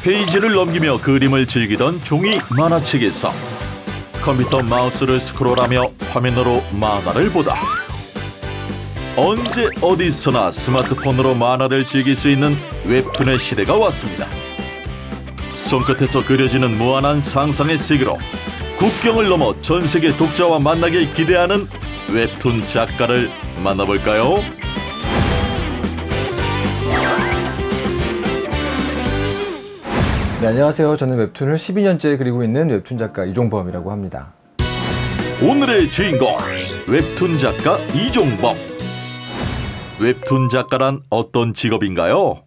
페이지를 넘기며 그림을 즐기던 종이 만화책에서 컴퓨터 마우스를 스크롤하며 화면으로 만화를 보다 언제 어디서나 스마트폰으로 만화를 즐길 수 있는 웹툰의 시대가 왔습니다. 손끝에서 그려지는 무한한 상상의 세계로 국경을 넘어 전 세계 독자와 만나길 기대하는 웹툰 작가를 만나볼까요? 네, 안녕하세요. 저는 웹툰을 12년째 그리고 있는 웹툰 작가 이종범이라고 합니다. 오늘의 주인공 웹툰 작가 이종범. 웹툰 작가란 어떤 직업인가요?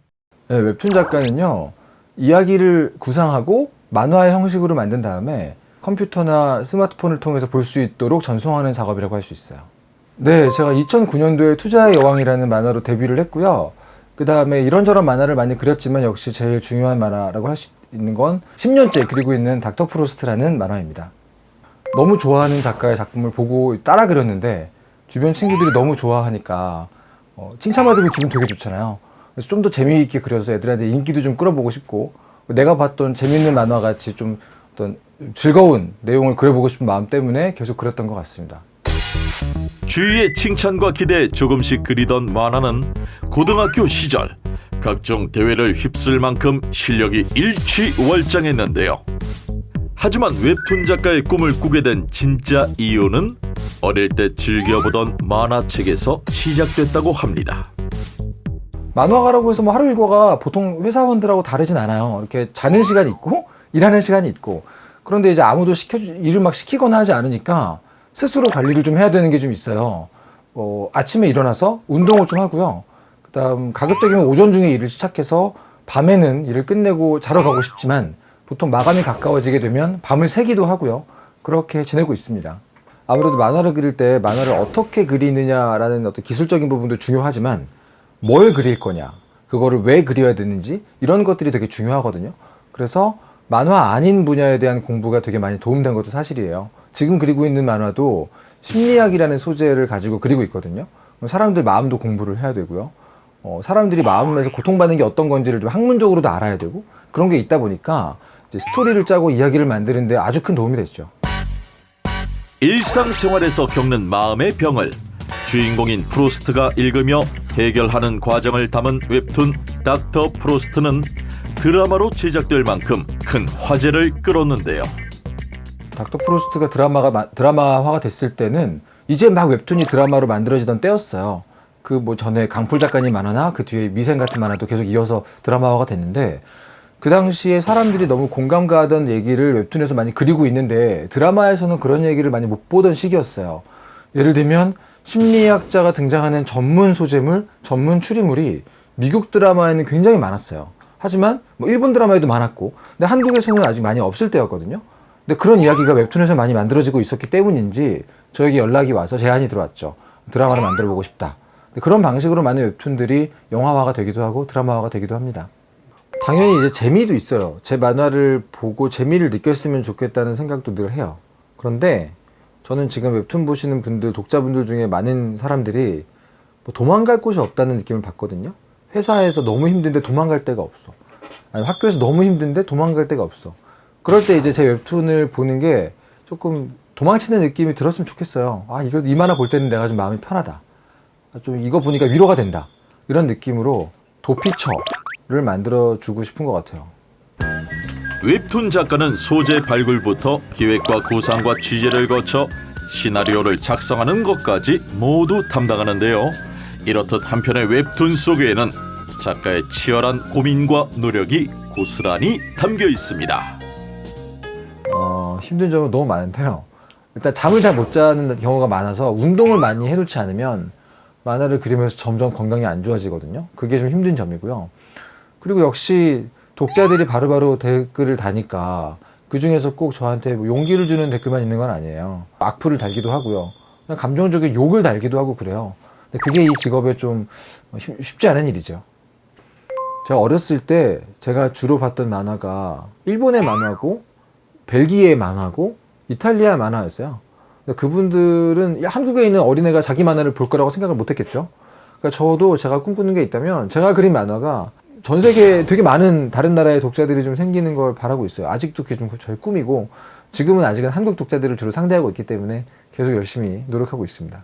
네, 웹툰 작가는요, 이야기를 구상하고 만화의 형식으로 만든 다음에 컴퓨터나 스마트폰을 통해서 볼 수 있도록 전송하는 작업이라고 할 수 있어요. 네, 제가 2009년도에 투자의 여왕이라는 만화로 데뷔를 했고요. 그 다음에 이런저런 만화를 많이 그렸지만 역시 제일 중요한 만화라고 할 수 있는 건 10년째 그리고 있는 닥터 프로스트라는 만화입니다. 너무 좋아하는 작가의 작품을 보고 따라 그렸는데 주변 친구들이 너무 좋아하니까 칭찬받으면 기분 되게 좋잖아요. 그래서 좀 더 재미있게 그려서 애들한테 인기도 좀 끌어보고 싶고, 내가 봤던 재밌는 만화 같이 좀 어떤 즐거운 내용을 그려보고 싶은 마음 때문에 계속 그렸던 것 같습니다. 주위의 칭찬과 기대에 조금씩 그리던 만화는 고등학교 시절 각종 대회를 휩쓸 만큼 실력이 일취월장했는데요. 하지만 웹툰 작가의 꿈을 꾸게 된 진짜 이유는 어릴 때 즐겨보던 만화책에서 시작됐다고 합니다. 만화가라고 해서 뭐 하루 일과가 보통 회사원들하고 다르진 않아요. 이렇게 자는 시간이 있고 일하는 시간이 있고, 그런데 이제 아무도 일을 막 시키거나 하지 않으니까 스스로 관리를 좀 해야 되는 게 좀 있어요. 아침에 일어나서 운동을 좀 하고요. 그다음 가급적이면 오전 중에 일을 시작해서 밤에는 일을 끝내고 자러 가고 싶지만 보통 마감이 가까워지게 되면 밤을 새기도 하고요. 그렇게 지내고 있습니다. 아무래도 만화를 그릴 때 만화를 어떻게 그리느냐라는 어떤 기술적인 부분도 중요하지만 뭘 그릴 거냐, 그거를 왜 그려야 되는지 이런 것들이 되게 중요하거든요. 그래서 만화 아닌 분야에 대한 공부가 되게 많이 도움된 것도 사실이에요. 지금 그리고 있는 만화도 심리학이라는 소재를 가지고 그리고 있거든요. 사람들 마음도 공부를 해야 되고요. 사람들이 마음에서 고통받는 게 어떤 건지를 좀 학문적으로도 알아야 되고, 그런 게 있다 보니까 이제 스토리를 짜고 이야기를 만드는데 아주 큰 도움이 됐죠. 일상생활에서 겪는 마음의 병을 주인공인 프로스트가 읽으며 해결하는 과정을 담은 웹툰 닥터 프로스트는 드라마로 제작될 만큼 큰 화제를 끌었는데요. 닥터 프로스트가 드라마화가 됐을 때는 이제 막 웹툰이 드라마로 만들어지던 때였어요. 그 뭐 전에 강풀 작가님 만화나 그 뒤에 미생 같은 만화도 계속 이어서 드라마화가 됐는데, 그 당시에 사람들이 너무 공감 가던 얘기를 웹툰에서 많이 그리고 있는데 드라마에서는 그런 얘기를 많이 못 보던 시기였어요. 예를 들면 심리학자가 등장하는 전문 소재물, 전문 추리물이 미국 드라마에는 굉장히 많았어요. 하지만 뭐 일본 드라마에도 많았고, 근데 한국에서는 아직 많이 없을 때였거든요. 근데 그런 이야기가 웹툰에서 많이 만들어지고 있었기 때문인지 저에게 연락이 와서 제안이 들어왔죠. 드라마를 만들어보고 싶다. 그런 방식으로 많은 웹툰들이 영화화가 되기도 하고 드라마화가 되기도 합니다. 당연히 이제 재미도 있어요. 제 만화를 보고 재미를 느꼈으면 좋겠다는 생각도 늘 해요. 그런데 저는 지금 웹툰 보시는 분들, 독자분들 중에 많은 사람들이 뭐 도망갈 곳이 없다는 느낌을 받거든요. 회사에서 너무 힘든데 도망갈 데가 없어. 아니, 학교에서 너무 힘든데 도망갈 데가 없어. 그럴 때 이제 제 웹툰을 보는 게 조금 도망치는 느낌이 들었으면 좋겠어요. 이 만화 볼 때는 내가 좀 마음이 편하다. 좀 이거 보니까 위로가 된다. 이런 느낌으로 도피처를 만들어주고 싶은 것 같아요. 웹툰 작가는 소재 발굴부터 기획과 구상과 취재를 거쳐 시나리오를 작성하는 것까지 모두 담당하는데요. 이렇듯 한편의 웹툰 속에는 작가의 치열한 고민과 노력이 고스란히 담겨 있습니다. 힘든 점은 너무 많은데요. 일단 잠을 잘 못 자는 경우가 많아서 운동을 많이 해놓지 않으면 만화를 그리면서 점점 건강이 안 좋아지거든요. 그게 좀 힘든 점이고요. 그리고 역시 독자들이 바로바로 댓글을 다니까 그 중에서 꼭 저한테 뭐 용기를 주는 댓글만 있는 건 아니에요. 악플을 달기도 하고요. 그냥 감정적인 욕을 달기도 하고 그래요. 근데 그게 이 직업에 좀 쉽지 않은 일이죠. 제가 어렸을 때 제가 주로 봤던 만화가 일본의 만화고 벨기에의 만화고 이탈리아 만화였어요. 그분들은 한국에 있는 어린애가 자기 만화를 볼 거라고 생각을 못 했겠죠. 그러니까 저도 제가 꿈꾸는 게 있다면 제가 그린 만화가 전 세계에 되게 많은 다른 나라의 독자들이 좀 생기는 걸 바라고 있어요. 아직도 그게 좀 저의 꿈이고, 지금은 아직은 한국 독자들을 주로 상대하고 있기 때문에 계속 열심히 노력하고 있습니다.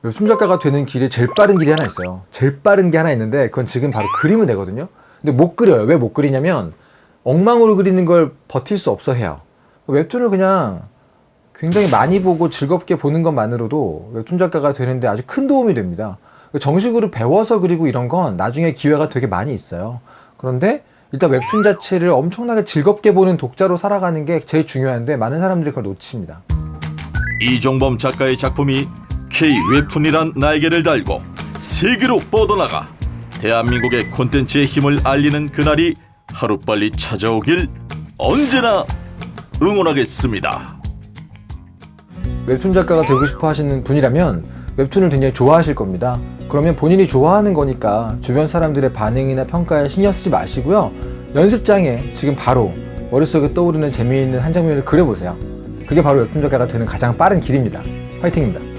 웹툰 작가가 되는 길이 제일 빠른 길이 하나 있어요. 제일 빠른 게 하나 있는데 그건 지금 바로 그림은 되거든요. 근데 못 그려요. 왜 못 그리냐면 엉망으로 그리는 걸 버틸 수 없어 해요. 웹툰을 그냥 굉장히 많이 보고 즐겁게 보는 것만으로도 웹툰 작가가 되는데 아주 큰 도움이 됩니다. 정식으로 배워서 그리고 이런 건 나중에 기회가 되게 많이 있어요. 그런데 일단 웹툰 자체를 엄청나게 즐겁게 보는 독자로 살아가는 게 제일 중요한데 많은 사람들이 그걸 놓칩니다. 이종범 작가의 작품이 K 웹툰이란 날개를 달고 세계로 뻗어나가 대한민국의 콘텐츠의 힘을 알리는 그날이 하루빨리 찾아오길 언제나 응원하겠습니다. 웹툰 작가가 되고 싶어 하시는 분이라면 웹툰을 굉장히 좋아하실 겁니다. 그러면 본인이 좋아하는 거니까 주변 사람들의 반응이나 평가에 신경 쓰지 마시고요. 연습장에 지금 바로 머릿속에 떠오르는 재미있는 한 장면을 그려보세요. 그게 바로 웹툰 작가가 되는 가장 빠른 길입니다. 화이팅입니다.